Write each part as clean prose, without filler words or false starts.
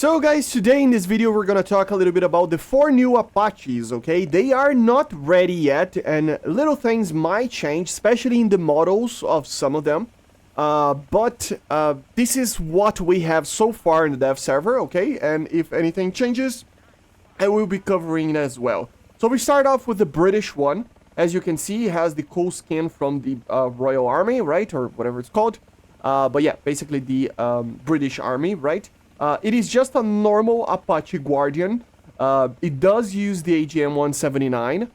So guys, today in this video we're gonna talk a little bit about the 4 new Apaches, okay? They are not ready yet and little things might change, especially in the models of some of them. But this is what we have so far in the dev server, okay? And if anything changes, I will be covering it as well. So we start off with the British one. As you can see, it has the cool skin from the Royal Army, right? Or whatever it's called. But yeah, basically the British Army, right? It is just a normal Apache Guardian. It does use the AGM-179.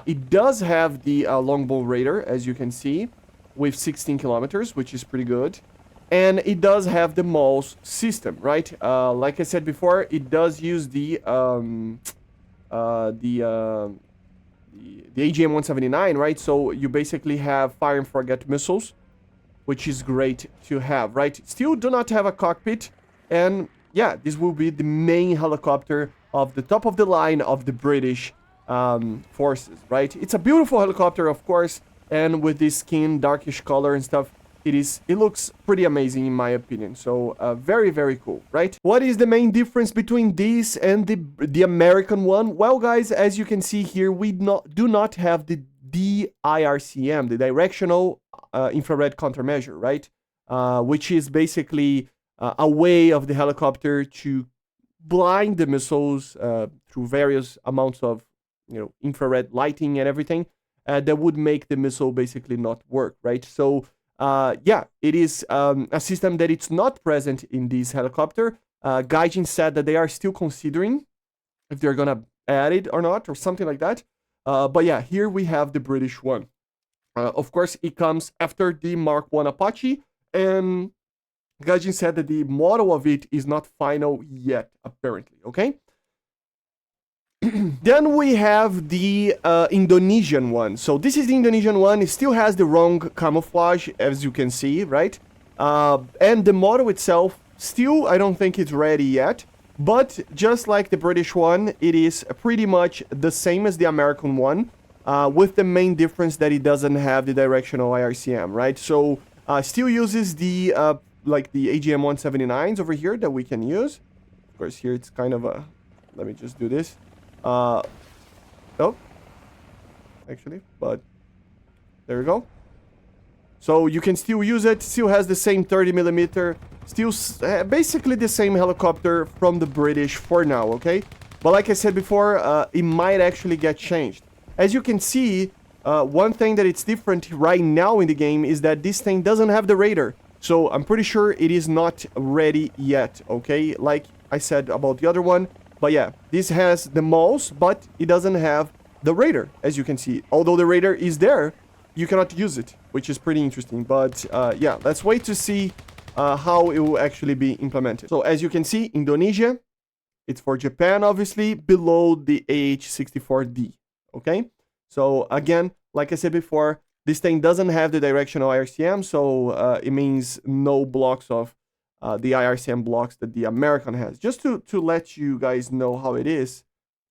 It does have the Longbow Raider, as you can see, with 16 kilometers, which is pretty good. And it does have the MALS system, right? Like I said before, it does use the AGM-179, right? So you basically have fire and forget missiles, which is great to have, right? Still do not have a cockpit. And yeah, this will be the main helicopter of the top of the line of the British forces, right? It's a beautiful helicopter, of course, and with this skin, darkish color and stuff, it looks pretty amazing in my opinion. So very, very cool, right? What is the main difference between this and the American one? Well, guys, as you can see here, we do not have the DIRCM, the directional infrared countermeasure, right? Which is basically a way of the helicopter to blind the missiles through various amounts of, infrared lighting and everything that would make the missile basically not work, right? So, yeah, it is a system that it's not present in this helicopter. Gaijin said that they are still considering if they're gonna add it or not, or something like that. But yeah, here we have the British one. Of course, it comes after the Mark I Apache, and Gaijin said that the model of it is not final yet, apparently, okay? Then we have the Indonesian one. So this is the Indonesian one. It still has the wrong camouflage, as you can see, right? And the model itself, still, I don't think it's ready yet. But just like the British one, it is pretty much the same as the American one, with the main difference that it doesn't have the directional IRCM, right? So still uses the like the AGM-179s over here that we can use. Of course, here it's kind of a... Let me just do this. Oh, actually, but there we go. So you can still use it. Still has the same 30mm. Still basically the same helicopter from the British for now, okay? But like I said before, it might actually get changed. As you can see, one thing that it's different right now in the game is that this thing doesn't have the radar. So I'm pretty sure it is not ready yet, okay? Like I said about the other one. But yeah, this has the MALS, but it doesn't have the radar, as you can see. Although the radar is there, you cannot use it, which is pretty interesting. But yeah, let's wait to see how it will actually be implemented. So as you can see, Indonesia, it's for Japan, obviously, below the AH-64D, okay? So again, like I said before, this thing doesn't have the directional IRCM, so it means no blocks of the IRCM blocks that the American has. Just to let you guys know how it is,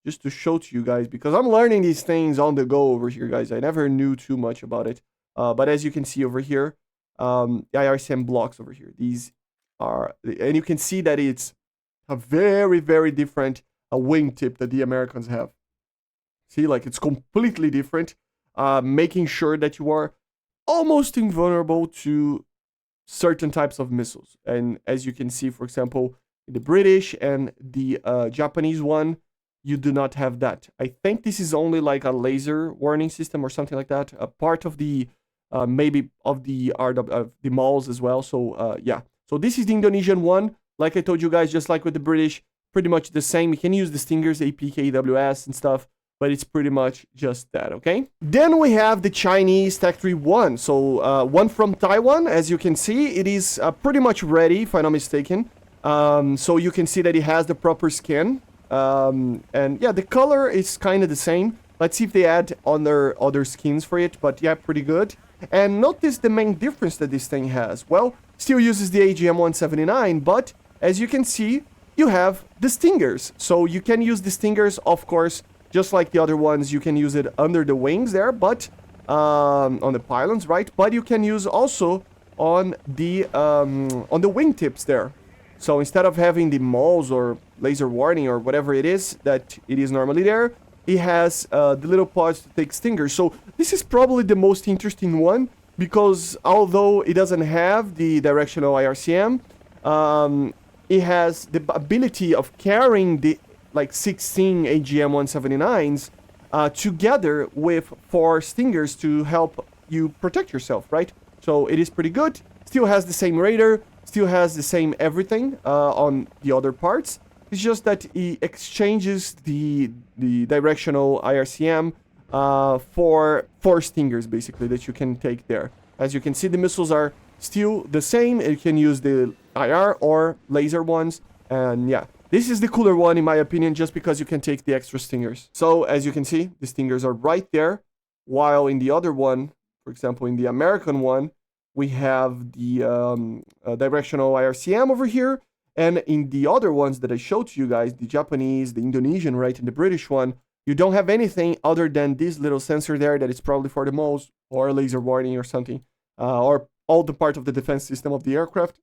just to show to you guys, because I'm learning these things on the go over here, guys. I never knew too much about it. But as you can see over here, the IRCM blocks over here, these are, and you can see that it's a very, very different wingtip that the Americans have. See, like it's completely different. Making sure that you are almost invulnerable to certain types of missiles. And as you can see, for example, in the British and the Japanese one, you do not have that. I think this is only like a laser warning system or something like that. A part of the, maybe of the the MALS as well. So yeah, so this is the Indonesian one. Like I told you guys, just like with the British, pretty much the same. You can use the Stingers, APK, AWS and stuff, but it's pretty much just that, okay? Then we have the Chinese Tech 3-1. So one from Taiwan, as you can see, it is pretty much ready, if I'm not mistaken. So you can see that it has the proper skin. And yeah, the color is kind of the same. Let's see if they add other skins for it, but yeah, pretty good. And notice the main difference that this thing has. Well, still uses the AGM-179, but as you can see, you have the Stingers. So you can use the Stingers, of course, just like the other ones, you can use it under the wings there, but on the pylons, right? But you can use also on the wingtips there. So instead of having the MALS or laser warning or whatever it is that it is normally there, it has the little pods to take stingers. So this is probably the most interesting one, because although it doesn't have the directional IRCM, it has the ability of carrying the like 16 AGM-179s together with 4 stingers to help you protect yourself, right? So it is pretty good. Still has the same radar, still has the same everything on the other parts. It's just that it exchanges the directional IRCM for 4 stingers, basically, that you can take there. As you can see, the missiles are still the same. You can use the IR or laser ones. And yeah, this is the cooler one, in my opinion, just because you can take the extra stingers. So as you can see, the stingers are right there. While in the other one, for example, in the American one, we have the directional IRCM over here. And in the other ones that I showed to you guys, the Japanese, the Indonesian, right, and the British one, you don't have anything other than this little sensor there that is probably for the MALS or laser warning or something, or all the part of the defense system of the aircraft,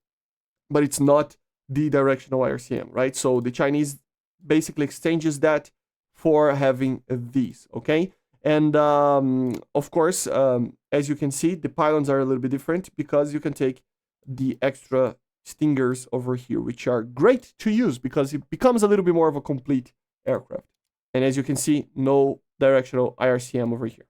but it's not the directional IRCM, right? So the Chinese basically exchanges that for having these, okay? And of course, as you can see, the pylons are a little bit different because you can take the extra stingers over here, which are great to use because it becomes a little bit more of a complete aircraft. And as you can see, no directional IRCM over here.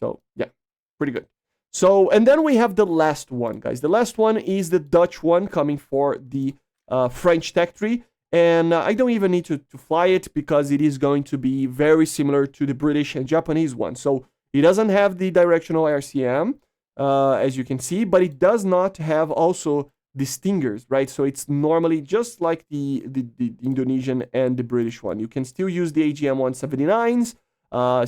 So yeah, pretty good. So, and then we have the last one, guys. The last one is the Dutch one coming for the French Tech Tree. And I don't even need to fly it because it is going to be very similar to the British and Japanese one. So it doesn't have the directional IRCM, as you can see, but it does not have also the stingers, right? So it's normally just like the Indonesian and the British one. You can still use the AGM-179s,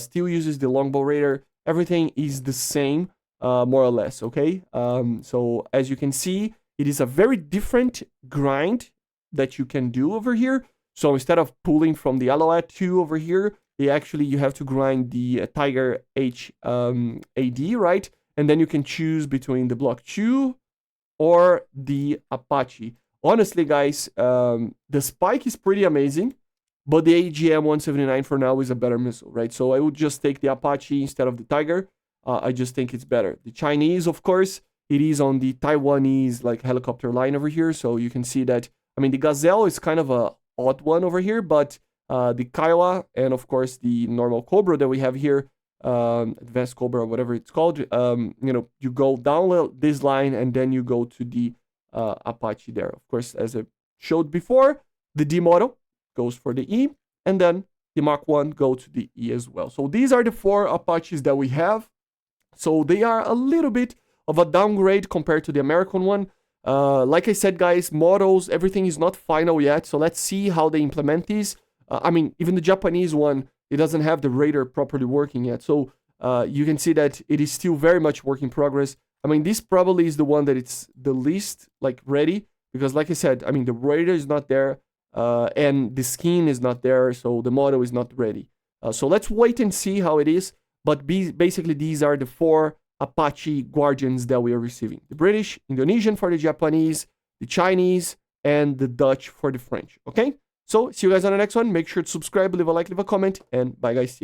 still uses the longbow radar. Everything is the same, more or less, okay? So as you can see, it is a very different grind that you can do over here. So instead of pulling from the Alouette 2 over here, you have to grind the Tiger H AD, right? And then you can choose between the Block 2 or the Apache. Honestly, guys, the Spike is pretty amazing, but the AGM-179 for now is a better missile, right? So I would just take the Apache instead of the Tiger. I just think it's better. The Chinese, of course, it is on the Taiwanese like helicopter line over here. So you can see that, I mean, the Gazelle is kind of a odd one over here, but the Kiowa and of course the normal Cobra that we have here, advanced Cobra or whatever it's called, you go down this line and then you go to the Apache there. Of course, as I showed before, the D model goes for the E, and then the Mach 1 go to the E as well. So these are the 4 Apaches that we have. So they are a little bit of a downgrade compared to the American one. Like I said, guys, models, everything is not final yet. So let's see how they implement these. I mean, even the Japanese one, it doesn't have the radar properly working yet. So you can see that it is still very much work in progress. I mean, this probably is the one that it's the least like ready, because like I said, I mean, the radar is not there and the skin is not there. So the model is not ready. So let's wait and see how it is. But basically, these are the 4 Apache Guardians that we are receiving. The British, Indonesian for the Japanese, the Chinese, and the Dutch for the French. Okay? So, see you guys on the next one. Make sure to subscribe, leave a like, leave a comment, and bye guys. See you.